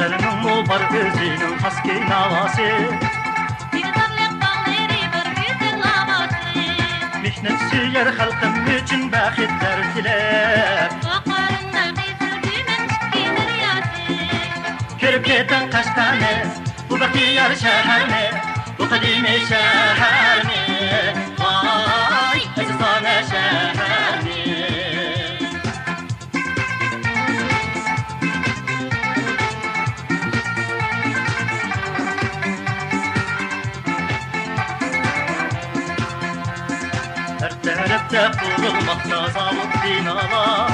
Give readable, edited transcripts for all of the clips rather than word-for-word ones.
Gözlerinin mu var özünün haski navası. Güzellik bağları bir güzel havası. Mihnet süyer halkım için bakitler diler. Vakarında bezirdiğimin çıkkidir yası. Körüp giden kaç tane bu bahtiyar şehir mi? Bu kadimi şehir mi? Vay acizane şehir mi? Her tarafta kurulmakta zavut binalar.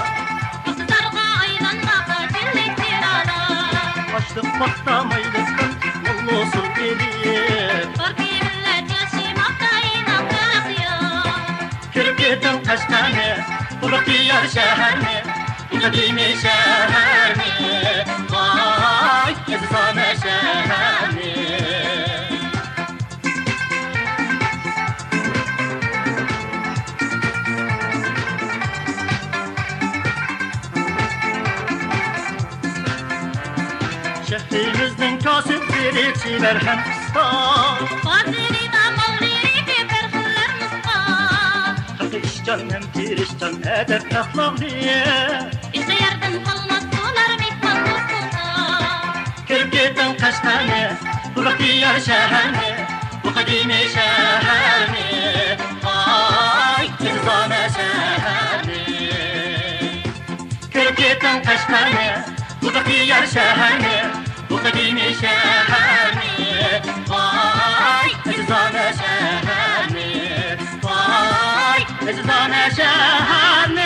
Yıldızlarga aylanmakta dillik tiralar. Açlık baktamaylıkın mullu usul geliyor. Var ki millet yaşamakta inanmak yok. Körüp giden kaç tane bu bahtiyar şehir mi? Bu kadimi şehir mi? Vay acizane şehir mi? Şehrimizden kasıtları çiver hem kıstar. Vaziri da mavleri bir hırlar mıskan. Halkı işcan hem tirişcan edep ahlak diye. İşte yardım kalmaz sular mihman dostuna. Körüp giden kaç tane bu bahtiyar şehir mi? Bu kadimi şehir mi? Vay acizane şehir mi? Körüp giden kaç tane bu bahtiyar şehir mi? Bu kadimi şehir mi? Vay acizane şehir mi? Vay acizane şehir mi?